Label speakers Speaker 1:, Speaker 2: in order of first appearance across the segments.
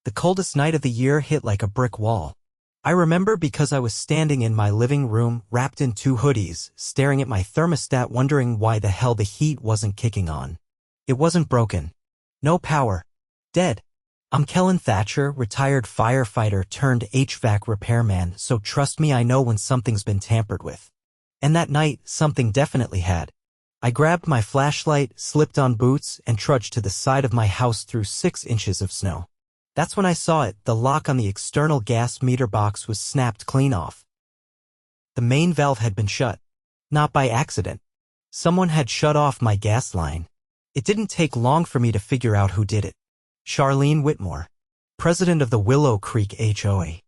Speaker 1: The coldest night of the year hit like a brick wall. I remember because I was standing in my living room, wrapped in 2 hoodies, staring at my thermostat wondering why the hell the heat wasn't kicking on. It wasn't broken. No power. Dead. I'm Kellan Thatcher, retired firefighter turned HVAC repairman, so trust me, I know when something's been tampered with. And that night, something definitely had. I grabbed my flashlight, slipped on boots, and trudged to the side of my house through 6 inches of snow. That's when I saw it. The lock on the external gas meter box was snapped clean off. The main valve had been shut. Not by accident. Someone had shut off my gas line. It didn't take long for me to figure out who did it. Charlene Whitmore, president of the Willow Creek HOA.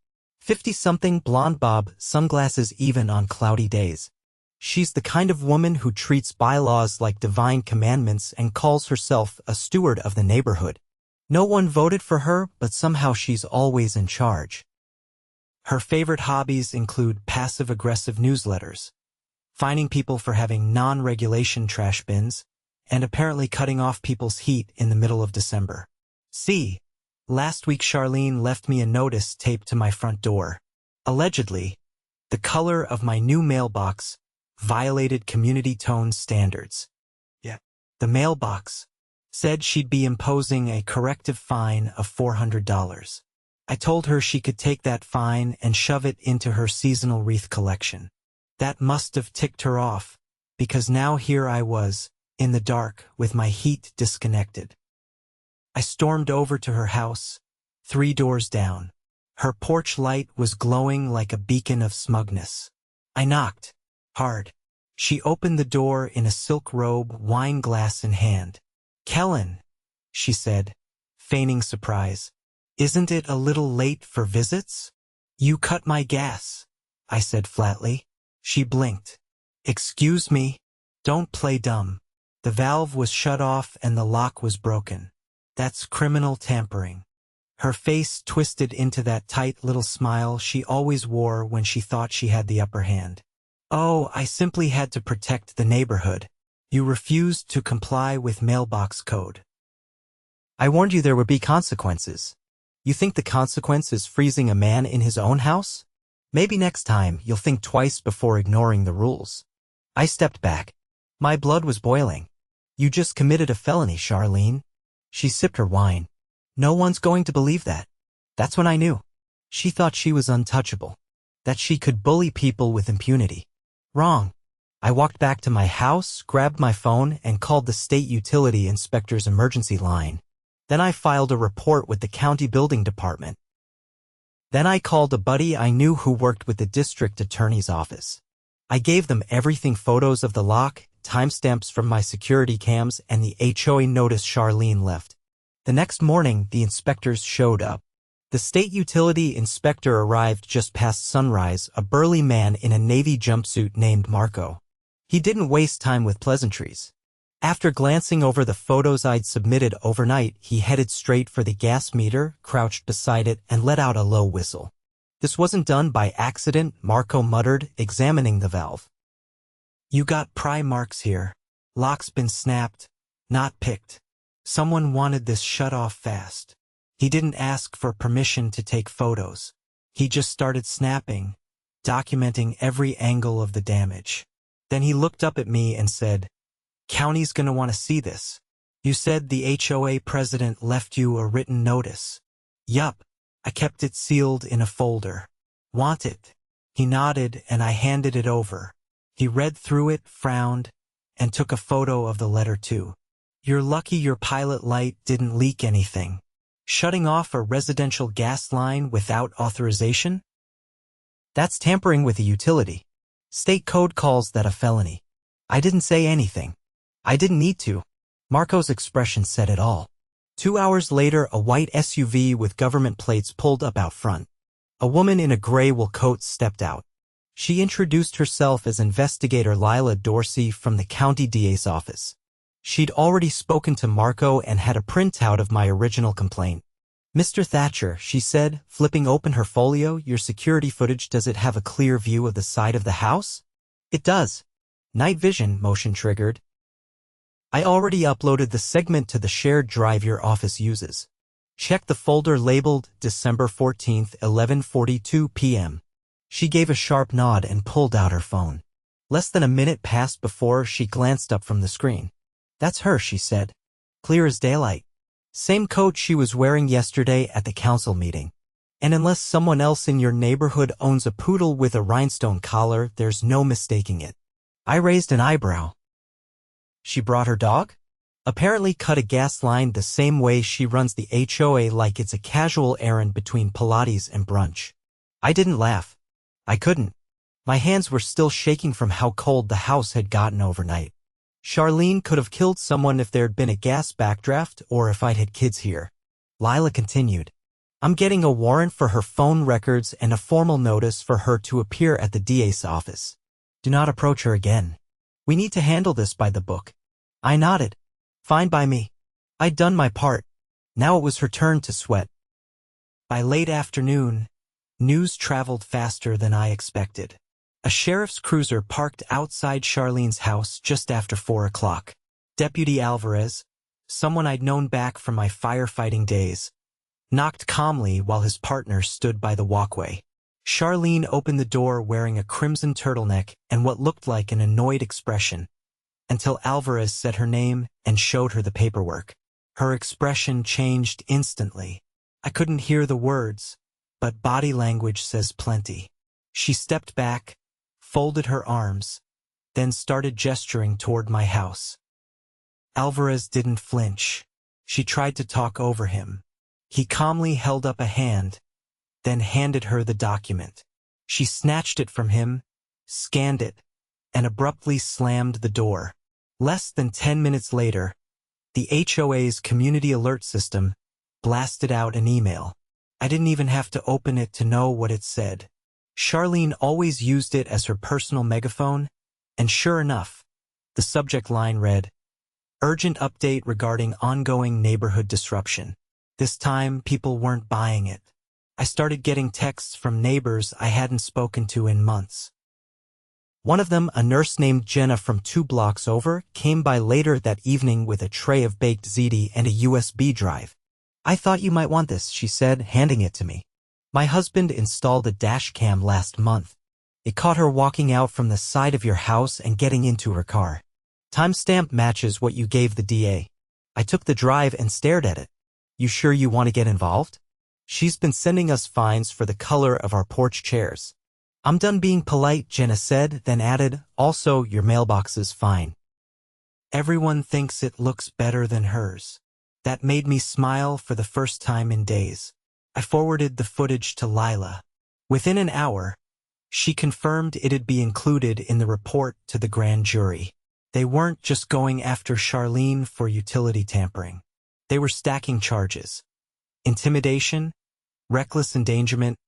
Speaker 1: 50-something, blonde bob, sunglasses even on cloudy days. She's the kind of woman who treats bylaws like divine commandments and calls herself a steward of the neighborhood. No one voted for her, but somehow she's always in charge. Her favorite hobbies include passive-aggressive newsletters, fining people for having non-regulation trash bins, and apparently cutting off people's heat in the middle of December. See, last week Charlene left me a notice taped to my front door. Allegedly, the color of my new mailbox violated community tone standards. The mailbox said she'd be imposing a corrective fine of $400. I told her she could take that fine and shove it into her seasonal wreath collection. That must have ticked her off, because now here I was, in the dark, with my heat disconnected. I stormed over to her house, 3 doors down. Her porch light was glowing like a beacon of smugness. I knocked. Hard. She opened the door in a silk robe, wine glass in hand. "Kellan," she said, feigning surprise. "Isn't it a little late for visits?" "You cut my gas," I said flatly. She blinked. "Excuse me? Don't play dumb. The valve was shut off and the lock was broken. That's criminal tampering." Her face twisted into that tight little smile she always wore when she thought she had the upper hand. "Oh, I simply had to protect the neighborhood. You refused to comply with mailbox code. I warned you there would be consequences. You think the consequence is freezing a man in his own house? Maybe next time you'll think twice before ignoring the rules." I stepped back. My blood was boiling. "You just committed a felony, Charlene." She sipped her wine. "No one's going to believe that." That's when I knew. She thought she was untouchable. That she could bully people with impunity. Wrong. I walked back to my house, grabbed my phone, and called the state utility inspector's emergency line. Then I filed a report with the county building department. Then I called a buddy I knew who worked with the district attorney's office. I gave them everything: photos of the lock, timestamps from my security cams, and the HOA notice Charlene left. The next morning, the inspectors showed up. The state utility inspector arrived just past sunrise, a burly man in a navy jumpsuit named Marco. He didn't waste time with pleasantries. After glancing over the photos I'd submitted overnight, he headed straight for the gas meter, crouched beside it, and let out a low whistle. "This wasn't done by accident," Marco muttered, examining the valve. "You got pry marks here. Lock's been snapped, not picked. Someone wanted this shut off fast. He didn't ask for permission to take photos. He just started snapping, documenting every angle of the damage. Then he looked up at me and said, 'County's gonna want to see this. You said the HOA president left you a written notice.' Yup. I kept it sealed in a folder. Want it?" He nodded and I handed it over. He read through it, frowned, and took a photo of the letter too. "You're lucky your pilot light didn't leak anything. Shutting off a residential gas line without authorization? That's tampering with a utility. State code calls that a felony." I didn't say anything. I didn't need to. Marco's expression said it all. 2 hours later, a white SUV with government plates pulled up out front. A woman in a gray wool coat stepped out. She introduced herself as Investigator Lila Dorsey from the county DA's office. She'd already spoken to Marco and had a printout of my original complaint. "Mr. Thatcher," she said, flipping open her folio, "your security footage, does it have a clear view of the side of the house?" "It does." "Night vision," motion triggered. "I already uploaded the segment to the shared drive your office uses." Check the folder labeled December 14th, 11:42 p.m. She gave a sharp nod and pulled out her phone. Less than a minute passed before she glanced up from the screen. That's her, she said. Clear as daylight. Same coat she was wearing yesterday at the council meeting. And unless someone else in your neighborhood owns a poodle with a rhinestone collar, there's no mistaking it. I raised an eyebrow. She brought her dog? Apparently cut a gas line the same way she runs the HOA, like it's a casual errand between Pilates and brunch. I didn't laugh. I couldn't. My hands were still shaking from how cold the house had gotten overnight. Charlene could have killed someone if there'd been a gas backdraft or if I'd had kids here. Lila continued. I'm getting a warrant for her phone records and a formal notice for her to appear at the DA's office. Do not approach her again. We need to handle this by the book. I nodded. Fine by me. I'd done my part. Now it was her turn to sweat. By late afternoon, news traveled faster than I expected. A sheriff's cruiser parked outside Charlene's house just after 4 o'clock. Deputy Alvarez, someone I'd known back from my firefighting days, knocked calmly while his partner stood by the walkway. Charlene opened the door wearing a crimson turtleneck and what looked like an annoyed expression, until Alvarez said her name and showed her the paperwork. Her expression changed instantly. I couldn't hear the words, but body language says plenty. She stepped back, folded her arms, then started gesturing toward my house. Alvarez didn't flinch. She tried to talk over him. He calmly held up a hand, then handed her the document. She snatched it from him, scanned it, and abruptly slammed the door. Less than 10 minutes later, the HOA's community alert system blasted out an email. I didn't even have to open it to know what it said. Charlene always used it as her personal megaphone, and sure enough, the subject line read, Urgent update regarding ongoing neighborhood disruption. This time, people weren't buying it. I started getting texts from neighbors I hadn't spoken to in months. One of them, a nurse named Jenna from 2 blocks over, came by later that evening with a tray of baked ziti and a USB drive. I thought you might want this, she said, handing it to me. My husband installed a dash cam last month. It caught her walking out from the side of your house and getting into her car. Timestamp matches what you gave the DA. I took the drive and stared at it. You sure you want to get involved? She's been sending us fines for the color of our porch chairs. I'm done being polite, Jenna said, then added, also, your mailbox is fine. Everyone thinks it looks better than hers. That made me smile for the first time in days. I forwarded the footage to Lila. Within an hour, she confirmed it'd be included in the report to the grand jury. They weren't just going after Charlene for utility tampering. They were stacking charges: intimidation, reckless endangerment,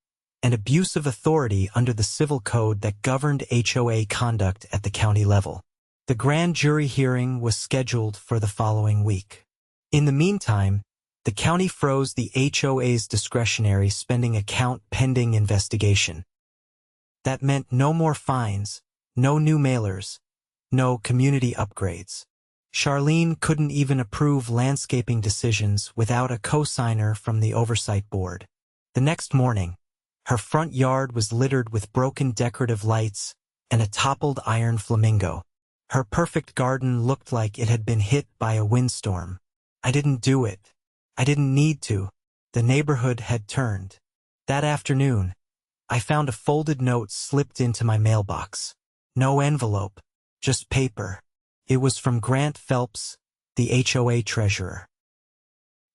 Speaker 1: and abuse of authority under the civil code that governed HOA conduct at the county level. The grand jury hearing was scheduled for the following week. In the meantime, the county froze the HOA's discretionary spending account pending investigation. That meant no more fines, no new mailers, no community upgrades. Charlene couldn't even approve landscaping decisions without a co-signer from the oversight board. The next morning, her front yard was littered with broken decorative lights and a toppled iron flamingo. Her perfect garden looked like it had been hit by a windstorm. I didn't do it. I didn't need to. The neighborhood had turned. That afternoon, I found a folded note slipped into my mailbox. No envelope, just paper. It was from Grant Phelps, the HOA treasurer.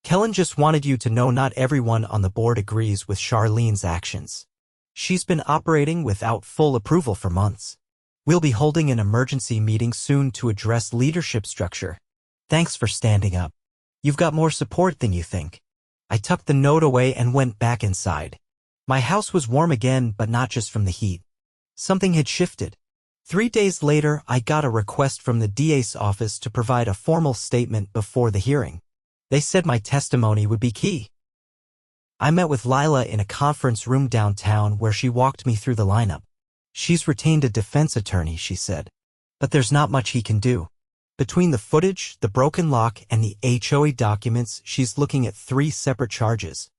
Speaker 1: Kellan just wanted you to know not everyone on the board agrees with Charlene's actions. She's been operating without full approval for months. We'll be holding an emergency meeting soon to address leadership structure. Thanks for standing up. You've got more support than you think. I tucked the note away and went back inside. My house was warm again, but not just from the heat. Something had shifted. 3 days later, I got a request from the DA's office to provide a formal statement before the hearing. They said my testimony would be key. I met with Lila in a conference room downtown where she walked me through the lineup. She's retained a defense attorney, she said. But there's not much he can do. Between the footage, the broken lock, and the HOA documents, she's looking at 3 separate charges.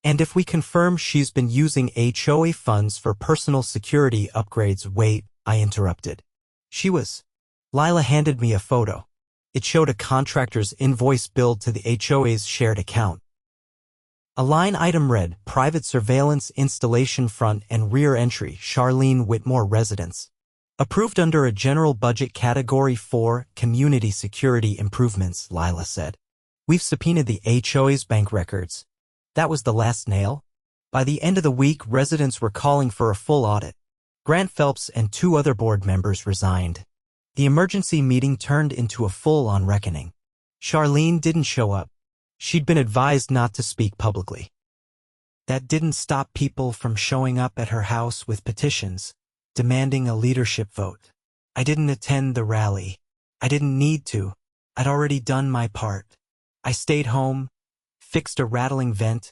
Speaker 1: And if we confirm she's been using HOA funds for personal security upgrades— Wait, I interrupted. She was. Lila handed me a photo. It showed a contractor's invoice billed to the HOA's shared account. A line item read, Private Surveillance Installation Front and Rear Entry, Charlene Whitmore Residence. Approved under a general budget Category 4, Community Security Improvements, Lila said. We've subpoenaed the HOA's bank records. That was the last nail. By the end of the week, residents were calling for a full audit. Grant Phelps and 2 other board members resigned. The emergency meeting turned into a full-on reckoning. Charlene didn't show up. She'd been advised not to speak publicly. That didn't stop people from showing up at her house with petitions, demanding a leadership vote. I didn't attend the rally. I didn't need to. I'd already done my part. I stayed home, fixed a rattling vent,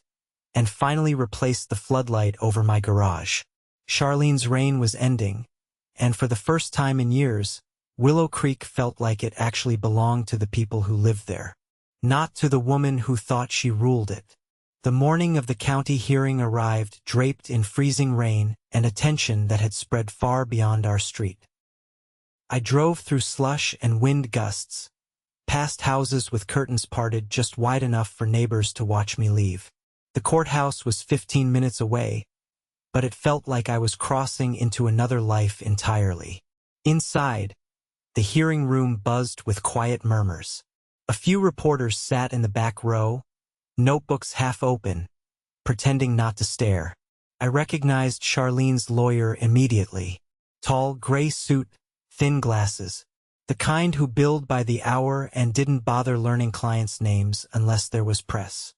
Speaker 1: and finally replaced the floodlight over my garage. Charlene's reign was ending, and for the first time in years, Willow Creek felt like it actually belonged to the people who lived there, not to the woman who thought she ruled it. The morning of the county hearing arrived, draped in freezing rain and a tension that had spread far beyond our street. I drove through slush and wind gusts, past houses with curtains parted just wide enough for neighbors to watch me leave. The courthouse was 15 minutes away, but it felt like I was crossing into another life entirely. Inside, the hearing room buzzed with quiet murmurs. A few reporters sat in the back row, notebooks half open, pretending not to stare. I recognized Charlene's lawyer immediately. Tall, gray suit, thin glasses. The kind who billed by the hour and didn't bother learning clients' names unless there was press.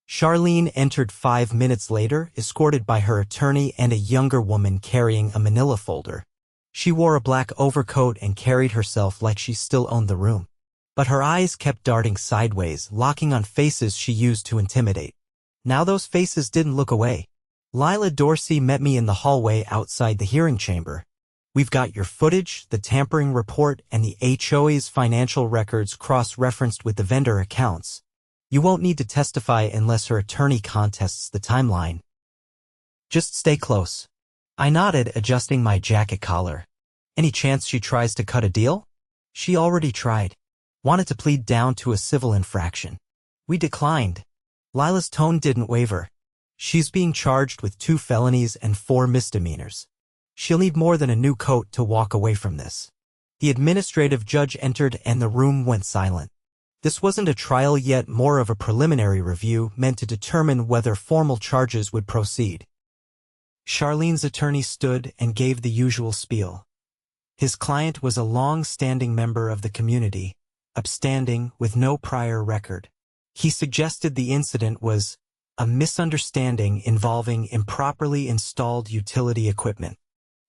Speaker 1: Charlene entered 5 minutes later, escorted by her attorney and a younger woman carrying a manila folder. She wore a black overcoat and carried herself like she still owned the room. But her eyes kept darting sideways, locking on faces she used to intimidate. Now those faces didn't look away. Lila Dorsey met me in the hallway outside the hearing chamber. We've got your footage, the tampering report, and the HOA's financial records cross-referenced with the vendor accounts. You won't need to testify unless her attorney contests the timeline. Just stay close. I nodded, adjusting my jacket collar. Any chance she tries to cut a deal? She already tried. Wanted to plead down to a civil infraction. We declined. Lila's tone didn't waver. She's being charged with 2 felonies and 4 misdemeanors. She'll need more than a new coat to walk away from this. The administrative judge entered and the room went silent. This wasn't a trial yet, more of a preliminary review meant to determine whether formal charges would proceed. Charlene's attorney stood and gave the usual spiel. His client was a long-standing member of the community, upstanding with no prior record. He suggested the incident was a misunderstanding involving improperly installed utility equipment.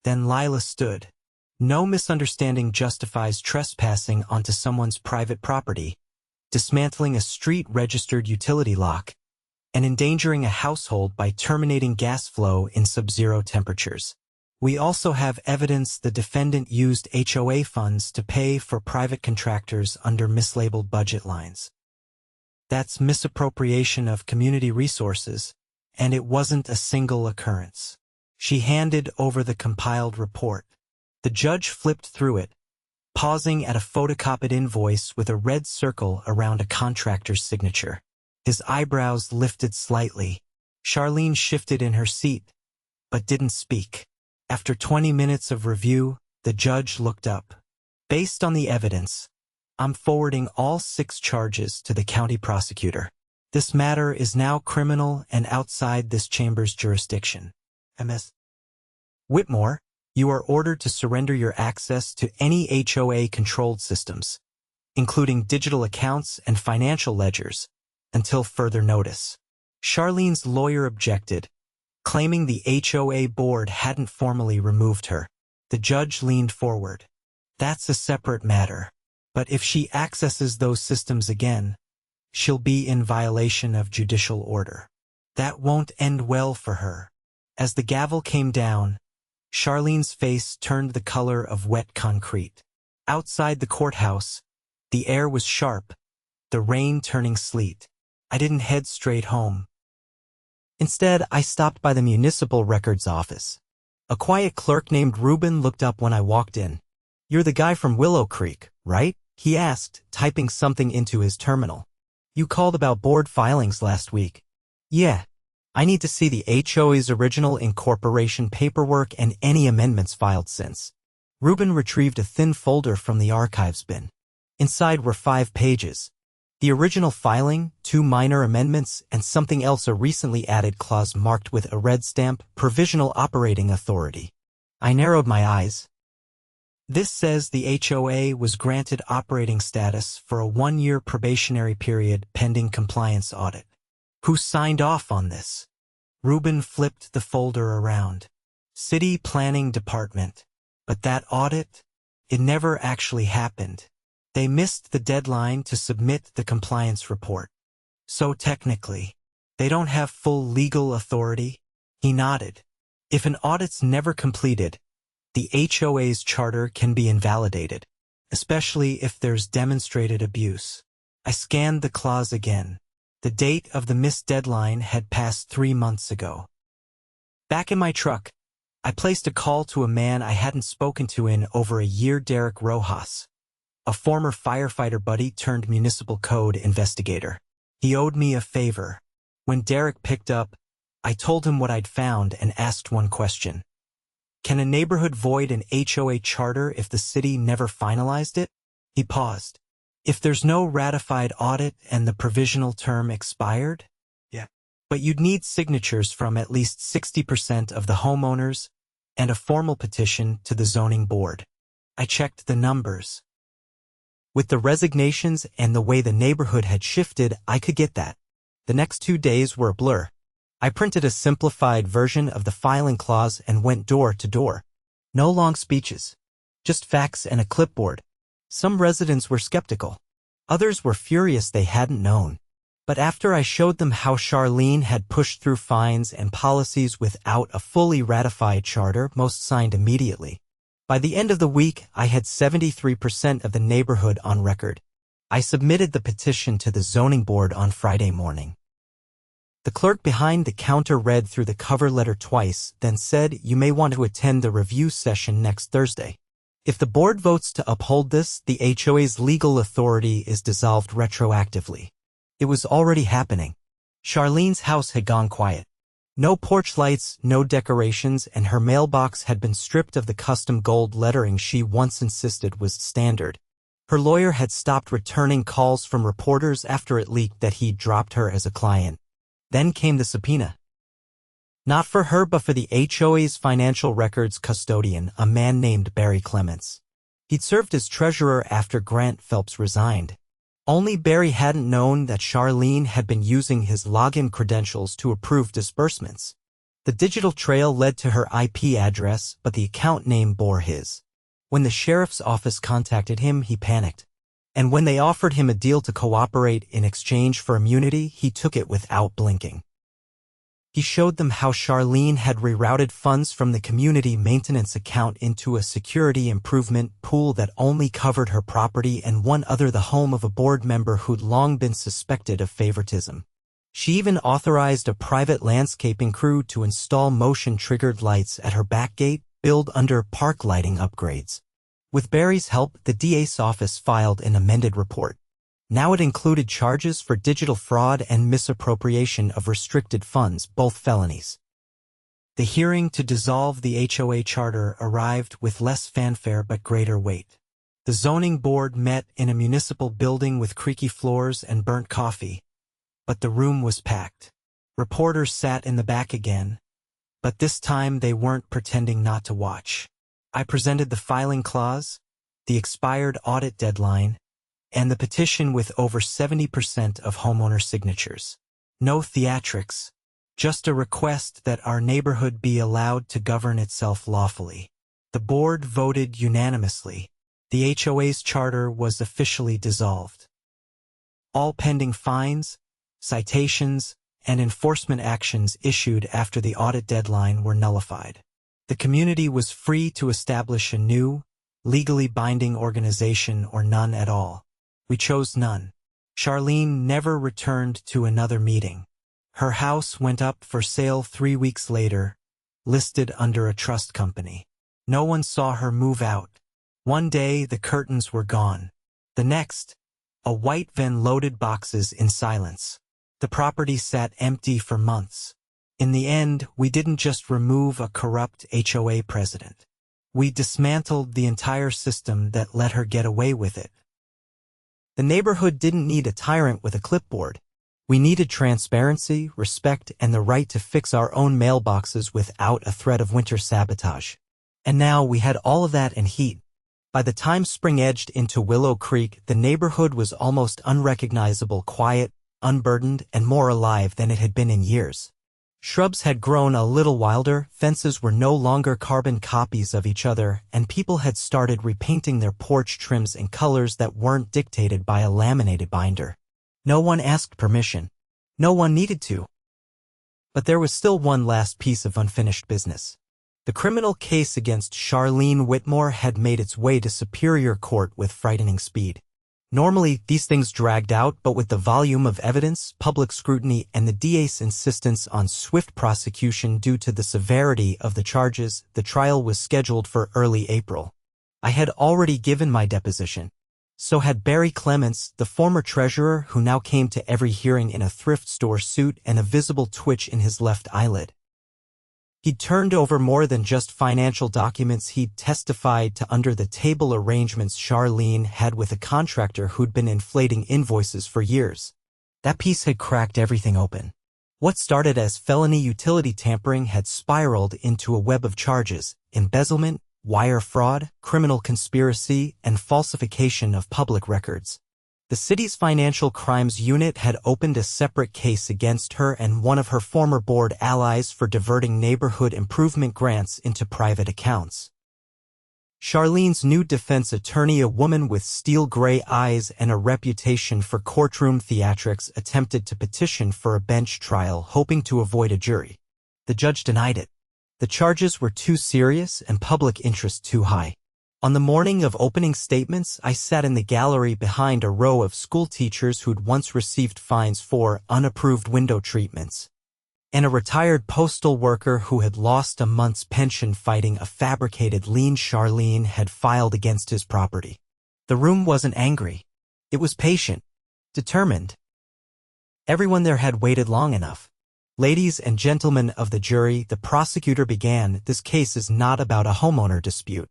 Speaker 1: Then Lila stood. No misunderstanding justifies trespassing onto someone's private property, dismantling a street-registered utility lock, and endangering a household by terminating gas flow in sub-zero temperatures. We also have evidence the defendant used HOA funds to pay for private contractors under mislabeled budget lines. That's misappropriation of community resources, and it wasn't a single occurrence. She handed over the compiled report. The judge flipped through it, pausing at a photocopied invoice with a red circle around a contractor's signature. His eyebrows lifted slightly. Charlene shifted in her seat, but didn't speak. After 20 minutes of review, the judge looked up. Based on the evidence, I'm forwarding all 6 charges to the county prosecutor. This matter is now criminal and outside this chamber's jurisdiction. Ms. Whitmore, you are ordered to surrender your access to any HOA-controlled systems, including digital accounts and financial ledgers, until further notice. Charlene's lawyer objected, claiming the HOA board hadn't formally removed her. The judge leaned forward. That's a separate matter. But if she accesses those systems again, she'll be in violation of judicial order. That won't end well for her. As the gavel came down, Charlene's face turned the color of wet concrete. Outside the courthouse, the air was sharp, the rain turning sleet. I didn't head straight home. Instead, I stopped by the municipal records office. A quiet clerk named Reuben looked up when I walked in. "You're the guy from Willow Creek, right?" he asked, typing something into his terminal. "You called about board filings last week." "Yeah. I need to see the HOA's original incorporation paperwork and any amendments filed since." Reuben retrieved a thin folder from the archives bin. Inside were 5 pages. The original filing, 2 minor amendments, and something else, a recently added clause marked with a red stamp, Provisional Operating Authority. I narrowed my eyes. This says the HOA was granted operating status for a 1-year probationary period pending compliance audit. Who signed off on this? Reuben flipped the folder around. City Planning Department. But that audit? It never actually happened. They missed the deadline to submit the compliance report. So technically, they don't have full legal authority? He nodded. If an audit's never completed, the HOA's charter can be invalidated, especially if there's demonstrated abuse. I scanned the clause again. The date of the missed deadline had passed 3 months ago. Back in my truck, I placed a call to a man I hadn't spoken to in over a year, Derek Rojas, a former firefighter buddy turned municipal code investigator. He owed me a favor. When Derek picked up, I told him what I'd found and asked one question. Can a neighborhood void an HOA charter if the city never finalized it? He paused. If there's no ratified audit and the provisional term expired? Yeah. But you'd need signatures from at least 60% of the homeowners and a formal petition to the zoning board. I checked the numbers. With the resignations and the way the neighborhood had shifted, I could get that. The next 2 days were a blur. I printed a simplified version of the filing clause and went door to door. No long speeches. Just facts and a clipboard. Some residents were skeptical. Others were furious they hadn't known. But after I showed them how Charlene had pushed through fines and policies without a fully ratified charter, most signed immediately. By the end of the week, I had 73% of the neighborhood on record. I submitted the petition to the zoning board on Friday morning. The clerk behind the counter read through the cover letter twice, then said, "You may want to attend the review session next Thursday. If the board votes to uphold this, the HOA's legal authority is dissolved retroactively." It was already happening. Charlene's house had gone quiet. No porch lights, no decorations, and her mailbox had been stripped of the custom gold lettering she once insisted was standard. Her lawyer had stopped returning calls from reporters after it leaked that he'd dropped her as a client. Then came the subpoena. Not for her, but for the HOA's financial records custodian, a man named Barry Clements. He'd served as treasurer after Grant Phelps resigned. Only Barry hadn't known that Charlene had been using his login credentials to approve disbursements. The digital trail led to her IP address, but the account name bore his. When the sheriff's office contacted him, he panicked. And when they offered him a deal to cooperate in exchange for immunity, he took it without blinking. He showed them how Charlene had rerouted funds from the community maintenance account into a security improvement pool that only covered her property and one other, the home of a board member who'd long been suspected of favoritism. She even authorized a private landscaping crew to install motion-triggered lights at her back gate, billed under park lighting upgrades. With Barry's help, the DA's office filed an amended report. Now it included charges for digital fraud and misappropriation of restricted funds, both felonies. The hearing to dissolve the HOA charter arrived with less fanfare but greater weight. The zoning board met in a municipal building with creaky floors and burnt coffee, but the room was packed. Reporters sat in the back again, but this time they weren't pretending not to watch. I presented the filing clause, the expired audit deadline, and the petition with over 70% of homeowner signatures. No theatrics, just a request that our neighborhood be allowed to govern itself lawfully. The board voted unanimously. The HOA's charter was officially dissolved. All pending fines, citations, and enforcement actions issued after the audit deadline were nullified. The community was free to establish a new, legally binding organization or none at all. We chose none. Charlene never returned to another meeting. Her house went up for sale 3 weeks later, listed under a trust company. No one saw her move out. One day the curtains were gone. The next, a white van loaded boxes in silence. The property sat empty for months. In the end, we didn't just remove a corrupt HOA president. We dismantled the entire system that let her get away with it. The neighborhood didn't need a tyrant with a clipboard. We needed transparency, respect, and the right to fix our own mailboxes without a threat of winter sabotage. And now we had all of that in heat. By the time spring edged into Willow Creek, the neighborhood was almost unrecognizable, quiet, unburdened, and more alive than it had been in years. Shrubs had grown a little wilder, fences were no longer carbon copies of each other, and people had started repainting their porch trims in colors that weren't dictated by a laminated binder. No one asked permission. No one needed to. But there was still one last piece of unfinished business. The criminal case against Charlene Whitmore had made its way to Superior Court with frightening speed. Normally, these things dragged out, but with the volume of evidence, public scrutiny, and the DA's insistence on swift prosecution due to the severity of the charges, the trial was scheduled for early April. I had already given my deposition. So had Barry Clements, the former treasurer who now came to every hearing in a thrift store suit and a visible twitch in his left eyelid. He'd turned over more than just financial documents. He'd testified to under-the-table arrangements Charlene had with a contractor who'd been inflating invoices for years. That piece had cracked everything open. What started as felony utility tampering had spiraled into a web of charges: embezzlement, wire fraud, criminal conspiracy, and falsification of public records. The city's financial crimes unit had opened a separate case against her and one of her former board allies for diverting neighborhood improvement grants into private accounts. Charlene's new defense attorney, a woman with steel gray eyes and a reputation for courtroom theatrics, attempted to petition for a bench trial, hoping to avoid a jury. The judge denied it. The charges were too serious and public interest too high. On the morning of opening statements, I sat in the gallery behind a row of school teachers who'd once received fines for unapproved window treatments, and a retired postal worker who had lost a month's pension fighting a fabricated lien Charlene had filed against his property. The room wasn't angry. It was patient, determined. Everyone there had waited long enough. Ladies and gentlemen of the jury, the prosecutor began, this case is not about a homeowner dispute.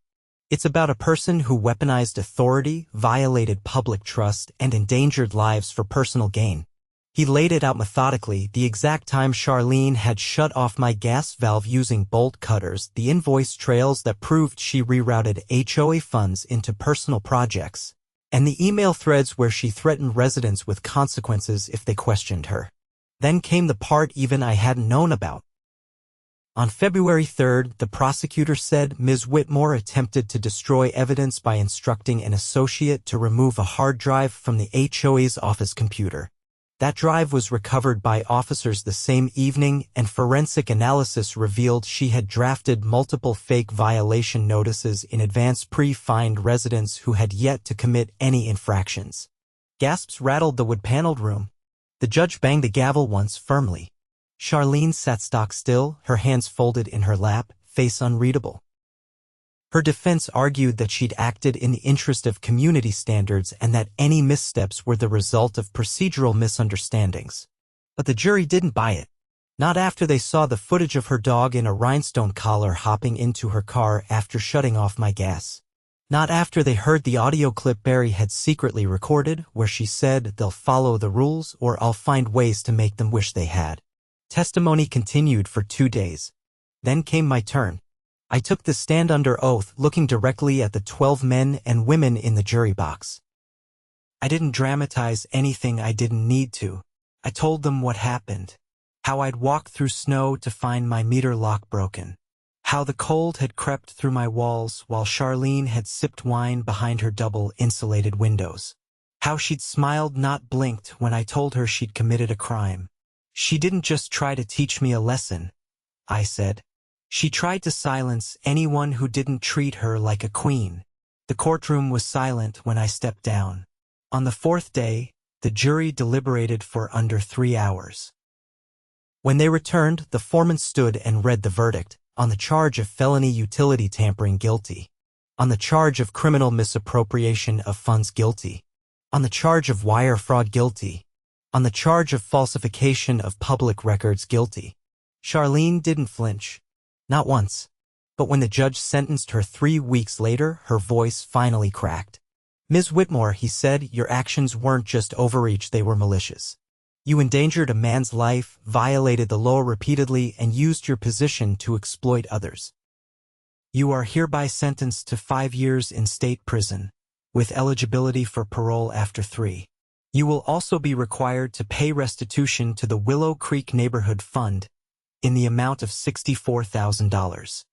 Speaker 1: It's about a person who weaponized authority, violated public trust, and endangered lives for personal gain. He laid it out methodically: the exact time Charlene had shut off my gas valve using bolt cutters, the invoice trails that proved she rerouted HOA funds into personal projects, and the email threads where she threatened residents with consequences if they questioned her. Then came the part even I hadn't known about. On February 3rd, the prosecutor said Ms. Whitmore attempted to destroy evidence by instructing an associate to remove a hard drive from the HOA's office computer. That drive was recovered by officers the same evening, and forensic analysis revealed she had drafted multiple fake violation notices in advance, pre-fined residents who had yet to commit any infractions. Gasps rattled the wood-paneled room. The judge banged the gavel once firmly. Charlene sat stock still, her hands folded in her lap, face unreadable. Her defense argued that she'd acted in the interest of community standards and that any missteps were the result of procedural misunderstandings. But the jury didn't buy it. Not after they saw the footage of her dog in a rhinestone collar hopping into her car after shutting off my gas. Not after they heard the audio clip Barry had secretly recorded, where she said, "They'll follow the rules or I'll find ways to make them wish they had." Testimony continued for 2 days. Then came my turn. I took the stand under oath, looking directly at the 12 men and women in the jury box. I didn't dramatize anything I didn't need to. I told them what happened. How I'd walked through snow to find my meter lock broken. How the cold had crept through my walls while Charlene had sipped wine behind her double-insulated windows. How she'd smiled, not blinked, when I told her she'd committed a crime. She didn't just try to teach me a lesson, I said. She tried to silence anyone who didn't treat her like a queen. The courtroom was silent when I stepped down. On the fourth day, the jury deliberated for under 3 hours. When they returned, the foreman stood and read the verdict. On the charge of felony utility tampering, guilty. On the charge of criminal misappropriation of funds, guilty. On the charge of wire fraud, guilty. On the charge of falsification of public records, guilty. Charlene didn't flinch. Not once. But when the judge sentenced her 3 weeks later, her voice finally cracked. "Ms. Whitmore," he said, "your actions weren't just overreach, they were malicious. You endangered a man's life, violated the law repeatedly, and used your position to exploit others. You are hereby sentenced to 5 years in state prison, with eligibility for parole after 3. You will also be required to pay restitution to the Willow Creek Neighborhood Fund in the amount of $64,000.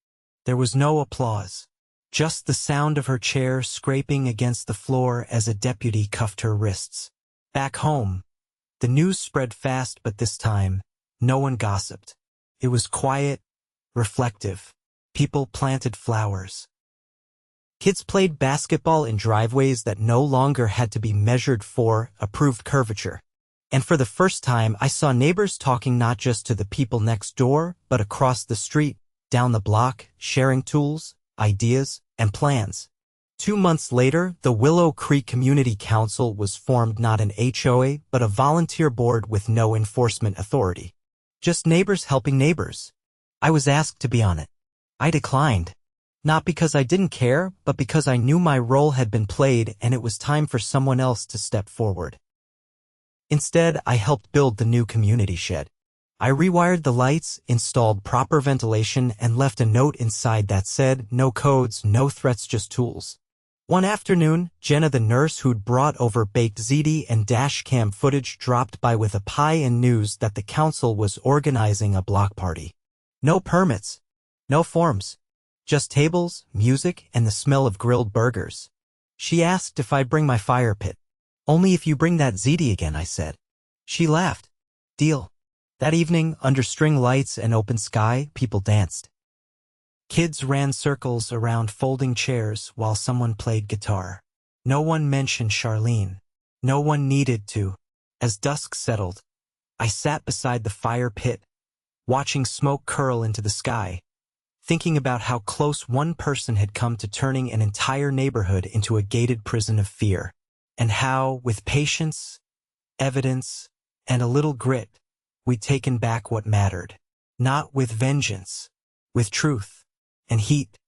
Speaker 1: There was no applause, just the sound of her chair scraping against the floor as a deputy cuffed her wrists. Back home, the news spread fast, but this time, no one gossiped. It was quiet, reflective. People planted flowers. Kids played basketball in driveways that no longer had to be measured for approved curvature. And for the first time, I saw neighbors talking not just to the people next door, but across the street, down the block, sharing tools, ideas, and plans. 2 months later, the Willow Creek Community Council was formed, not an HOA, but a volunteer board with no enforcement authority. Just neighbors helping neighbors. I was asked to be on it. I declined. Not because I didn't care, but because I knew my role had been played and it was time for someone else to step forward. Instead, I helped build the new community shed. I rewired the lights, installed proper ventilation, and left a note inside that said, "No codes, no threats, just tools." One afternoon, Jenna, the nurse who'd brought over baked ziti and dash cam footage, dropped by with a pie and news that the council was organizing a block party. No permits, no forms, just tables, music, and the smell of grilled burgers. She asked if I'd bring my fire pit. "Only if you bring that ziti again," I said. She laughed. "Deal." That evening, under string lights and open sky, people danced. Kids ran circles around folding chairs while someone played guitar. No one mentioned Charlene. No one needed to. As dusk settled, I sat beside the fire pit, watching smoke curl into the sky, thinking about how close one person had come to turning an entire neighborhood into a gated prison of fear, and how, with patience, evidence, and a little grit, we'd taken back what mattered. Not with vengeance, with truth and heat.